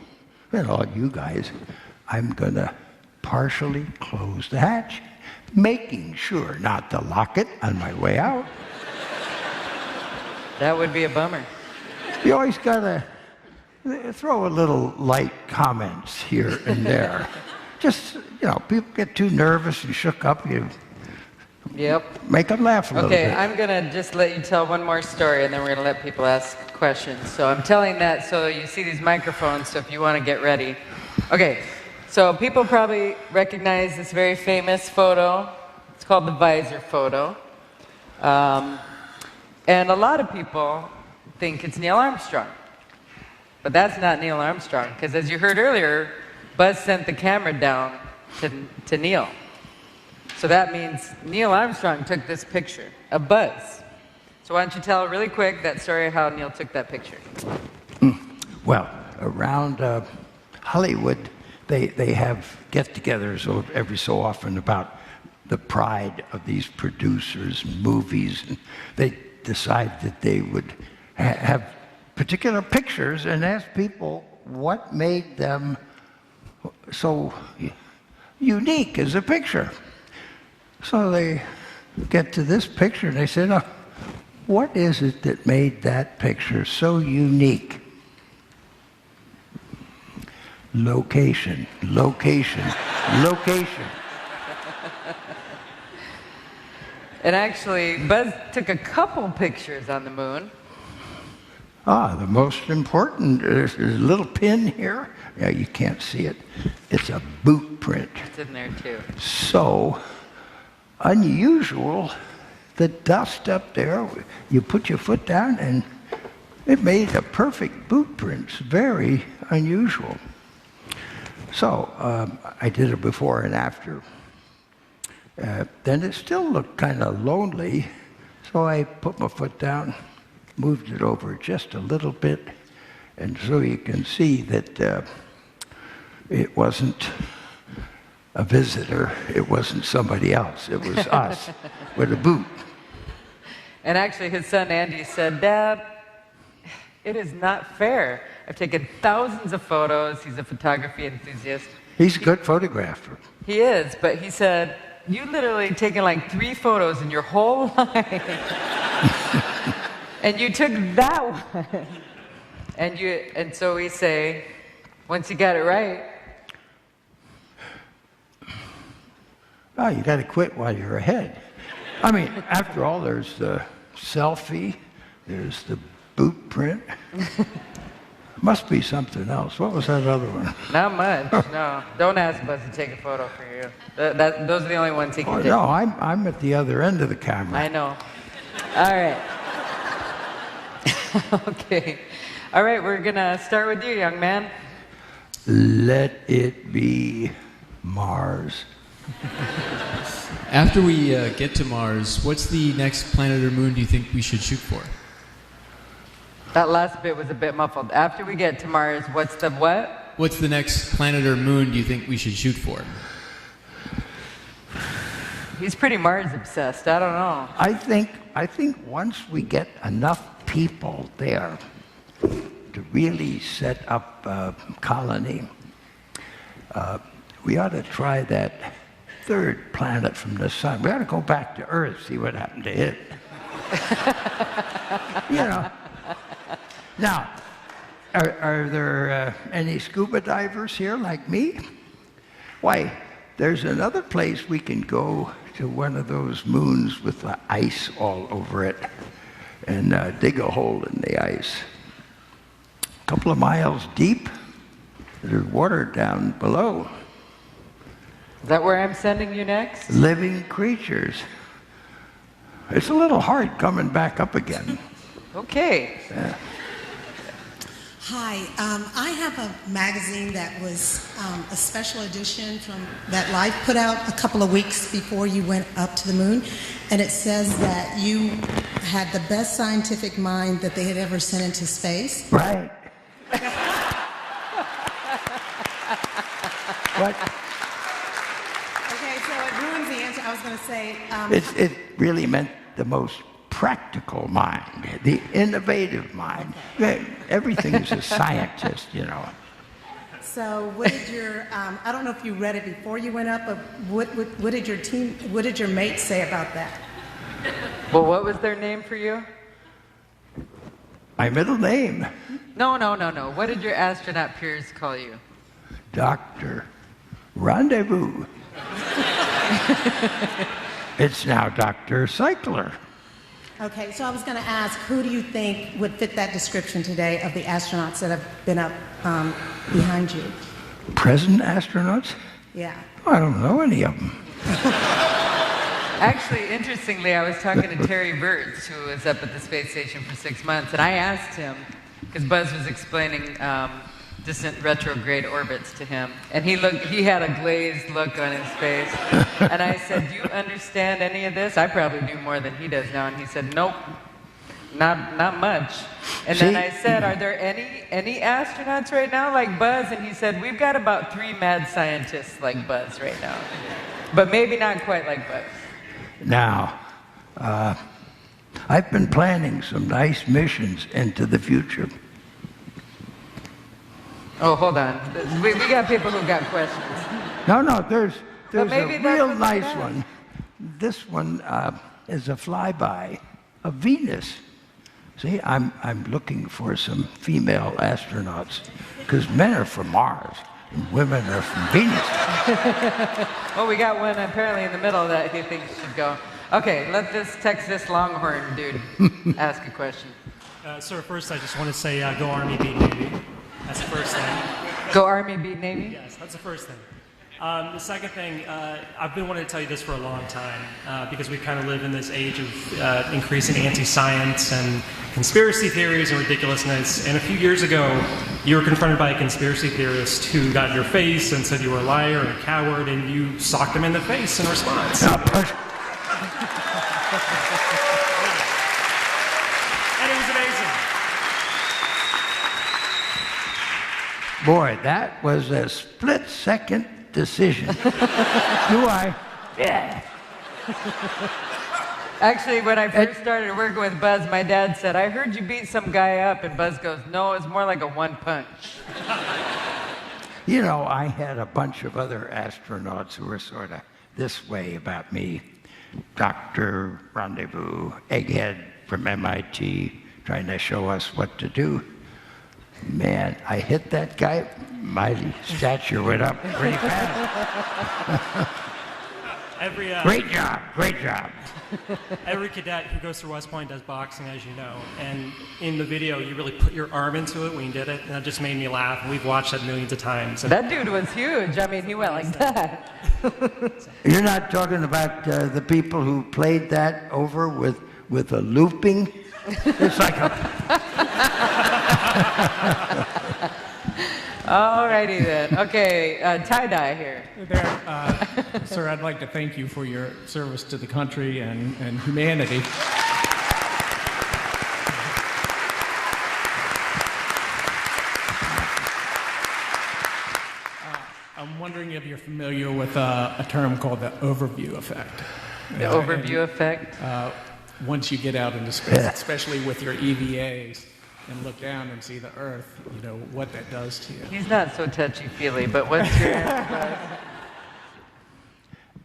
and all you guys, I'm going to partially close the hatch, making sure not to lock it on my way out. That would be a bummer. You always got to throw a little light comments here and there. Just, you know, people get too nervous and shook up, you make them laugh a little bit. Okay, I'm going to just let you tell one more story, and then we're going to let people ask questions. So I'm telling that so you see these microphones, so if you want to get ready. Okay, so people probably recognize this very famous photo. It's called the visor photo. And a lot of people think it's Neil Armstrong. But that's not Neil Armstrong, because as you heard earlier, Buzz sent the camera down to Neil. So that means Neil Armstrong took this picture of Buzz. So why don't you tell really quick that story of how Neil took that picture? Well, around Hollywood, they have get-togethers every so often about the pride of these producers, movies. And they decide that they would have particular pictures and ask people what made them so unique as a picture. So they get to this picture and they say, "Oh, what is it that made that picture so unique?" Location, location, location. And actually, Buzz took a couple pictures on the moon. The most important, there's a little pin here. Yeah, you can't see it. It's a boot print. It's in there too. So unusual, the dust up there, you put your foot down and it made a perfect boot print. It's very unusual. So I did a before and after. Then it still looked kind of lonely. So I put my foot down, moved it over just a little bit, and so you can see that it wasn't a visitor, it wasn't somebody else, it was us with a boot. And actually, his son Andy said, "Dad, it is not fair. I've taken thousands of photos." He's a photography enthusiast. He's a good photographer. He is, but he said, "You literally taken like 3 photos in your whole life, and you took that one." And so we say, once you got it right, oh, you got to quit while you're ahead. I mean, after all, there's the selfie, there's the boot print. Must be something else. What was that other one? not much. No, don't ask Buzz to take a photo for you. Those are the only ones he can Oh, take. no, I'm at the other end of the camera. I know. All right. Okay. All right, we're gonna start with you, young man. Let it be Mars. After we get to Mars, what's the next planet or moon do you think we should shoot for? That last bit was a bit muffled. After we get to Mars, what's the what? What's the next planet or moon do you think we should shoot for? He's pretty Mars obsessed. I don't know. I think once we get enough people there to really set up a colony, we ought to try that third planet from the sun. We ought to go back to Earth, see what happened to it. You know. Now, are there any scuba divers here like me? Why, there's another place we can go to, one of those moons with the ice all over it, and dig a hole in the ice. A couple of miles deep, there's water down below. Is that where I'm sending you next? Living creatures. It's a little hard coming back up again. Okay. Hi, I have a magazine that was a special edition that Life put out a couple of weeks before you went up to the moon, and it says that you had the best scientific mind that they had ever sent into space. Right. What? Okay, so it ruins the answer. I was going to say... It really meant the most practical mind, the innovative mind. Everything's a scientist, you know. So what did your... I don't know if you read it before you went up, but what did your mates say about that? Well, what was their name for you? My middle name, No. What did your astronaut peers call you? Dr. Rendezvous. It's now Dr. Cycler. Okay, so I was going to ask, who do you think would fit that description today of the astronauts that have been up behind you? Present astronauts? Yeah. I don't know any of them. Actually, interestingly, I was talking to Terry Virts, who was up at the space station for 6 months, and I asked him, because Buzz was explaining distant retrograde orbits to him, and he had a glazed look on his face, and I said, "Do you understand any of this?" I probably do more than he does now, and he said, "Nope, not much." And then I said, "Are there any astronauts right now like Buzz?" And he said, "We've got about 3 mad scientists like Buzz right now, but maybe not quite like Buzz." Now, I've been planning some nice missions into the future. Oh, hold on. We got people who got questions. No, there's maybe a that's real what nice they got. one. This one is a flyby of Venus. See, I'm looking for some female astronauts, because men are from Mars and women are from Venus. Well, we got one apparently in the middle that he thinks should go. Okay, let this Texas Longhorn dude ask a question. Sir, first I just want to say go Army, beat Navy. That's the first thing. Go Army, beat Navy? Yes, that's the first thing. The second thing, I've been wanting to tell you this for a long time, because we kind of live in this age of increasing anti-science and conspiracy theories and ridiculousness. And a few years ago, you were confronted by a conspiracy theorist who got in your face and said you were a liar and a coward, and you socked him in the face in response. Boy, that was a split-second decision. Do I? Yeah. Actually, when I first started working with Buzz, my dad said, I heard you beat some guy up, and Buzz goes, no, it's more like a one punch. You know, I had a bunch of other astronauts who were sort of this way about me. Dr. Rendezvous, egghead from MIT, trying to show us what to do. Man, I hit that guy, my stature went up pretty fast. Great job, great job. Every cadet who goes through West Point does boxing, as you know. And in the video, you really put your arm into it when you did it, and that just made me laugh. And we've watched that millions of times. And that dude was huge. I mean, he went like that. You're not talking about the people who played that over with a looping? It's like a... Alrighty then. Okay, tie-dye here. There, sir, I'd like to thank you for your service to the country and humanity. I'm wondering if you're familiar with a term called the overview effect. The overview effect? Once you get out into space, especially with your EVAs, and look down and see the Earth, you know, what that does to you. He's not so touchy-feely, but what's your answer?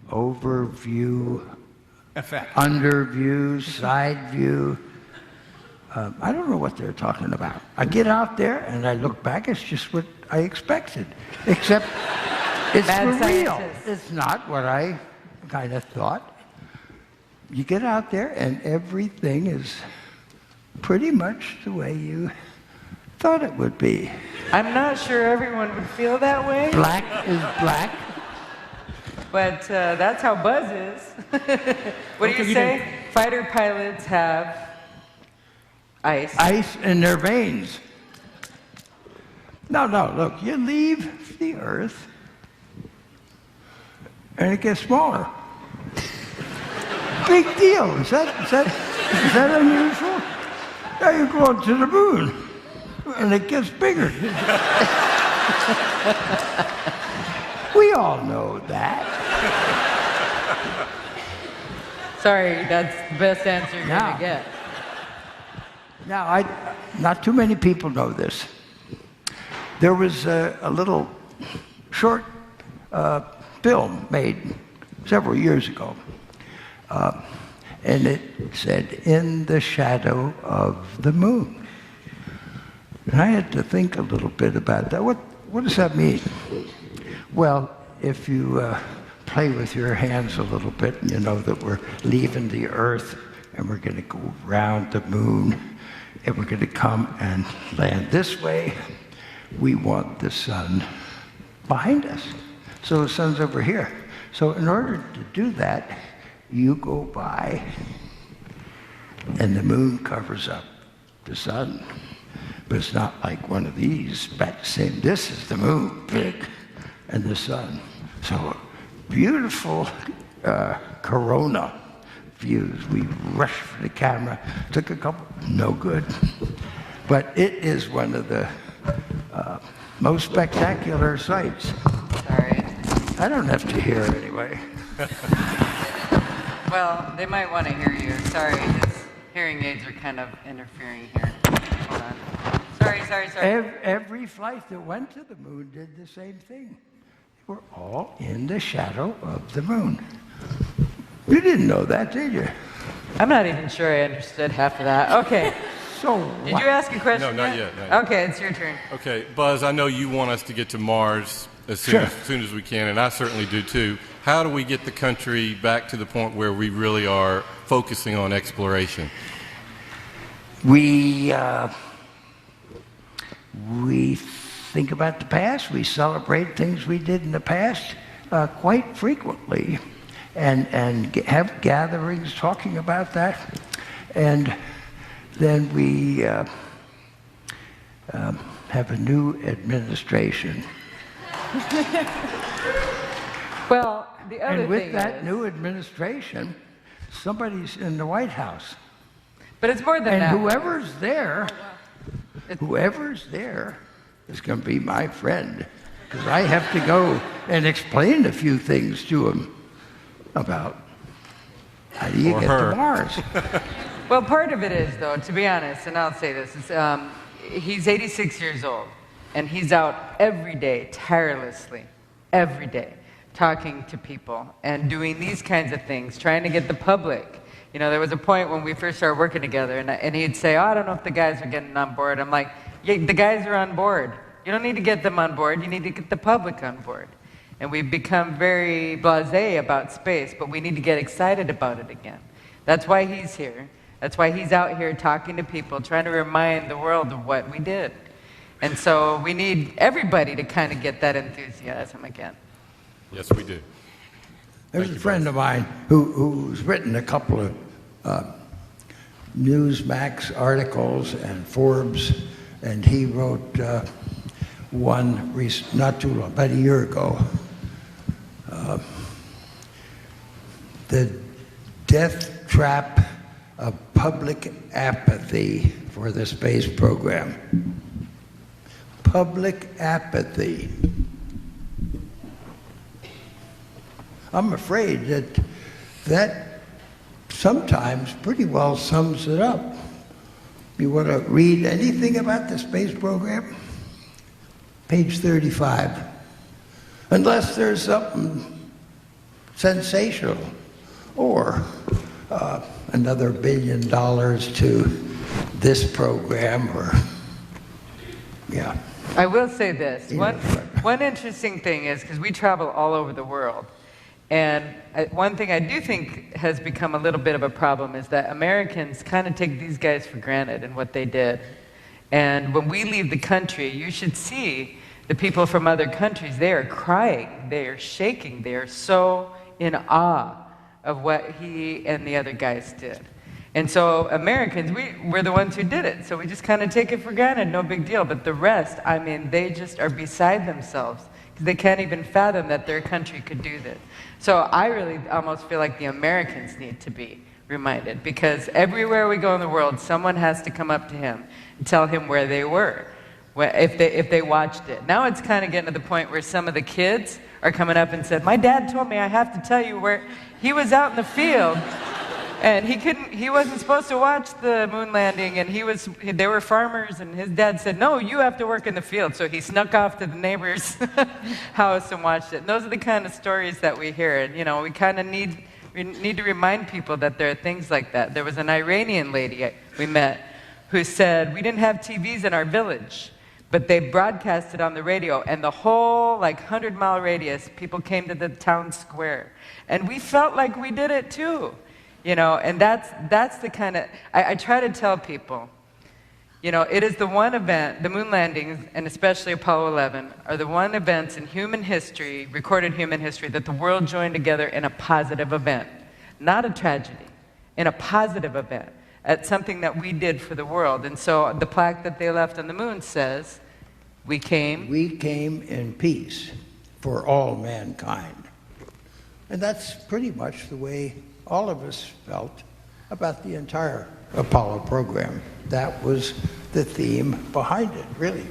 Overview, effect. Underview, side view. I don't know what they're talking about. I get out there and I look back, it's just what I expected. Except it's for real. It's not what I kind of thought. You get out there and everything is pretty much the way you thought it would be. I'm not sure everyone would feel that way. Black is black. But that's how Buzz is. What do you say? Fighter pilots have ice. Ice in their veins. No, look, you leave the Earth and it gets smaller. Big deal. Is that unusual? Now you go up to the moon and it gets bigger. We all know that. Sorry, that's the best answer you're going to get. Now, not too many people know this. There was a little short film made several years ago. And it said, "In the shadow of the moon." And I had to think a little bit about that. What does that mean? Well, if you play with your hands a little bit, and you know that we're leaving the Earth and we're going to go around the moon and we're going to come and land this way, we want the sun behind us. So the sun's over here. So in order to do that, you go by and the moon covers up the sun. But it's not like one of these, but saying this is the moon, big, and the sun. So beautiful corona views. We rushed for the camera, took a couple, no good. But it is one of the most spectacular sights. Sorry. I don't have to hear anyway. Well, they might want to hear you. Sorry, his hearing aids are kind of interfering here. Hold on. Sorry. Every flight that went to the moon did the same thing. They were all in the shadow of the moon. You didn't know that, did you? I'm not even sure I understood half of that. Okay. So Did you ask a question? No, not yet. Not yet. Okay, it's your turn. Okay, Buzz, I know you want us to get to Mars as soon as we can, and I certainly do too. How do we get the country back to the point where we really are focusing on exploration? We think about the past. We celebrate things we did in the past quite frequently, and have gatherings talking about that. And then we have a new administration. Well, the other And with thing that is, new administration, somebody's in the White House. but it's more than And that. whoever's there is going to be my friend, because I have to go and explain a few things to him about how do you get to Mars. Well, part of it is, though, to be honest, and I'll say this, he's 86 years old, and he's out every day, tirelessly, every day, talking to people and doing these kinds of things, trying to get the public. You know, there was a point when we first started working together, and he'd say, oh, I don't know if the guys are getting on board. I'm like, yeah, the guys are on board. You don't need to get them on board. You need to get the public on board. And we've become very blasé about space, but we need to get excited about it again. That's why he's here. That's why he's out here talking to people, trying to remind the world of what we did. And so we need everybody to kind of get that enthusiasm again. Yes, we do. There's a friend of mine who's written a couple of Newsmax articles and Forbes, and he wrote one not too long, about a year ago. The death trap of public apathy for the space program. Public apathy. I'm afraid that sometimes pretty well sums it up. You want to read anything about the space program? Page 35. Unless there's something sensational or another $1 billion to this program or, yeah. I will say this. One interesting thing is, because we travel all over the world, and one thing I do think has become a little bit of a problem is that Americans kind of take these guys for granted and what they did. And when we leave the country, you should see the people from other countries. They are crying, they are shaking, they are so in awe of what he and the other guys did. And so Americans, we're the ones who did it. So we just kind of take it for granted, no big deal. But the rest, I mean, they just are beside themselves because they can't even fathom that their country could do this. So I really almost feel like the Americans need to be reminded, because everywhere we go in the world, someone has to come up to him and tell him where they were, if they watched it. Now it's kind of getting to the point where some of the kids are coming up and said, my dad told me I have to tell you where he was out in the field. And he wasn't supposed to watch the moon landing, and they were farmers, and his dad said, no, you have to work in the field. So he snuck off to the neighbor's house and watched it. And those are the kind of stories that we hear. And, you know, we kind of need to remind people that there are things like that. There was an Iranian lady we met who said, we didn't have TVs in our village, but they broadcast it on the radio, and the whole, 100-mile radius, people came to the town square. And we felt like we did it too. You know, and that's the kind of, I try to tell people, you know, it is the one event, the moon landings, and especially Apollo 11, are the one events in human history, recorded human history, that the world joined together in a positive event. Not a tragedy, in a positive event, at something that we did for the world. And so the plaque that they left on the moon says, we came in peace for all mankind. And that's pretty much the way all of us felt about the entire Apollo program. That was the theme behind it, really.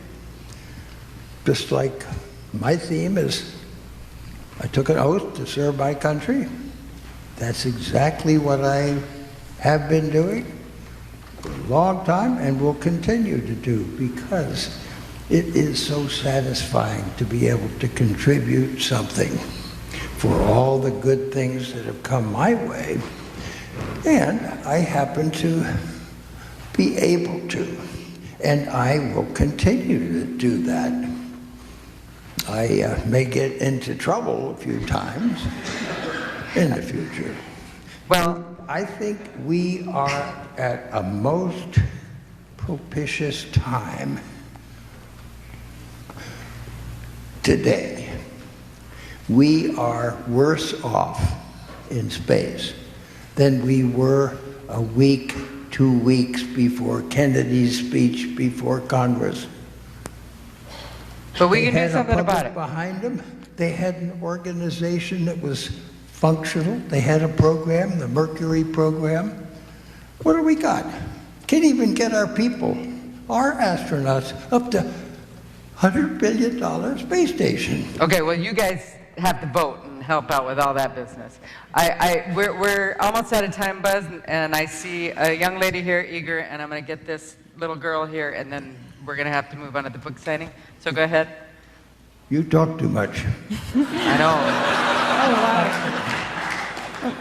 Just like my theme is, I took an oath to serve my country. That's exactly what I have been doing for a long time and will continue to do, because it is so satisfying to be able to contribute something for all the good things that have come my way, and I happen to be able to, and I will continue to do that. I may get into trouble a few times in the future. Well, I think we are at a most propitious time today. We are worse off in space than we were a week, 2 weeks before Kennedy's speech before Congress. But we can do something about it. Behind them, they had an organization that was functional. They had a program, the Mercury program. What do we got? Can't even get our people, our astronauts, up to $100 billion space station. Okay, well, you guys have to vote and help out with all that business. We're almost out of time, Buzz, and I see a young lady here eager, and I'm going to get this little girl here, and then we're going to have to move on to the book signing. So go ahead. You talk too much. I know. Oh, wow.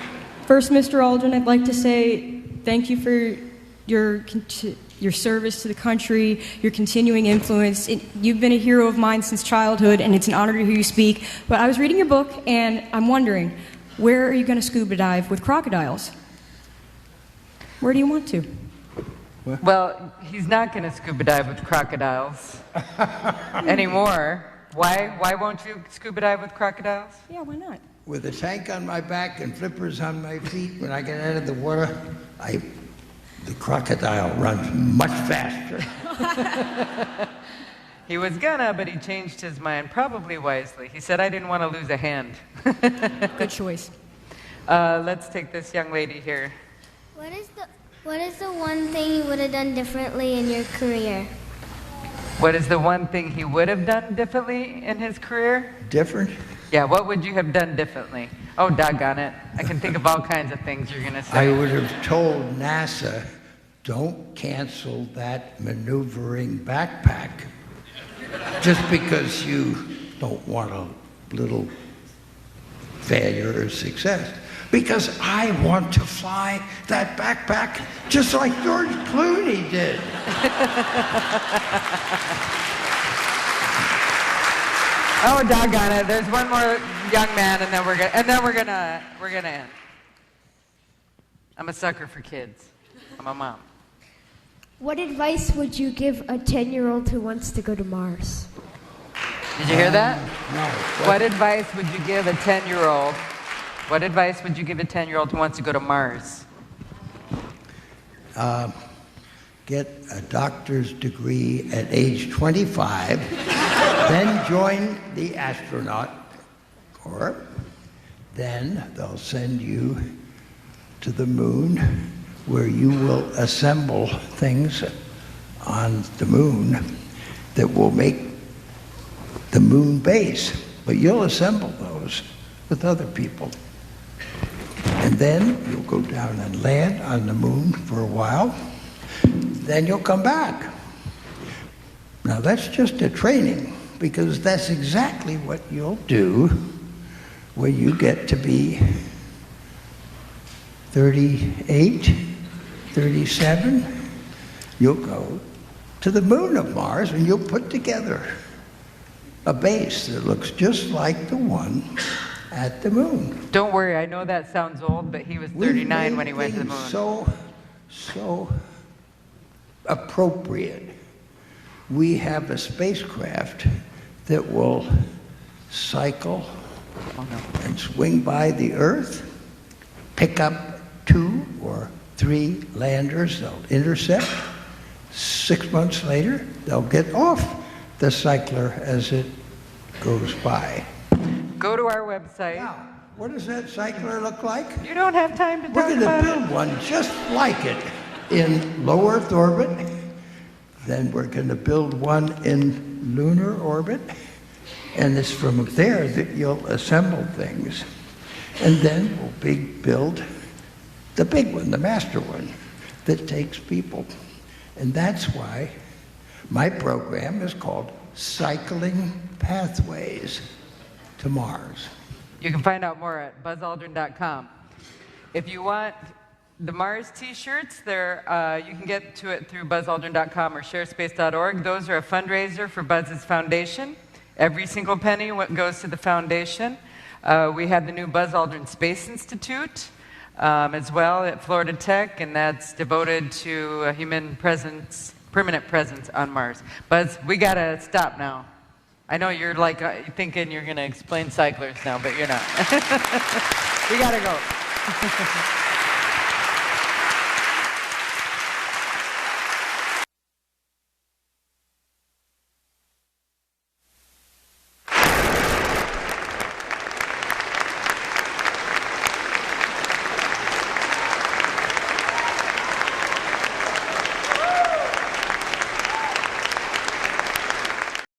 First, Mr. Aldrin, I'd like to say thank you for your service to the country, your continuing influence. You've been a hero of mine since childhood, and it's an honor to hear you speak. But I was reading your book, and I'm wondering, where are you going to scuba dive with crocodiles? Where do you want to? What? Well, he's not going to scuba dive with crocodiles anymore. Why won't you scuba dive with crocodiles? Yeah, why not? With a tank on my back and flippers on my feet, when I get out of the water, the crocodile runs much faster. He was gonna, but he changed his mind, probably wisely. He said, I didn't want to lose a hand. Good choice. Let's take this young lady here. What is the one thing you would have done differently in your career? What is the one thing he would have done differently in his career? Different? Yeah, what would you have done differently? Oh, doggone it. I can think of all kinds of things you're going to say. I would have told NASA, don't cancel that maneuvering backpack just because you don't want a little failure or success. Because I want to fly that backpack just like George Clooney did. Oh, doggone it. There's one more young man, and then we're gonna end. I'm a sucker for kids. I'm a mom. What advice would you give a 10-year-old who wants to go to Mars? Did you hear that? No. What advice would you give a 10-year-old? What advice would you give a 10-year-old who wants to go to Mars? Get a doctor's degree at age 25, then join the astronaut corps. Then they'll send you to the moon, where you will assemble things on the moon that will make the moon base. But you'll assemble those with other people. And then you'll go down and land on the moon for a while. Then you'll come back. Now that's just a training, because that's exactly what you'll do when you get to be 38, 37. You'll go to the moon of Mars and you'll put together a base that looks just like the one at the moon. Don't worry, I know that sounds old, but he was 39 when he went to the moon. So appropriate. We have a spacecraft that will cycle and swing by the Earth, pick up 2 or 3 landers, they'll intercept. 6 months later, they'll get off the cycler as it goes by. Go to our website. Now, what does that cycler look like? You don't have time to talk We're going about to build one just like it in low Earth orbit. Then we're going to build one in lunar orbit. And it's from there that you'll assemble things. And then we'll build the big one, the master one, that takes people. And that's why my program is called Cycling Pathways to Mars. You can find out more at buzzaldrin.com. If you want the Mars t-shirts, you can get to it through buzzaldrin.com or sharespace.org. Those are a fundraiser for Buzz's foundation. Every single penny goes to the foundation. We have the new Buzz Aldrin Space Institute as well at Florida Tech, and that's devoted to human presence, permanent presence on Mars. Buzz, we gotta stop now. I know you're like thinking you're gonna explain cyclers now, but you're not. We gotta go.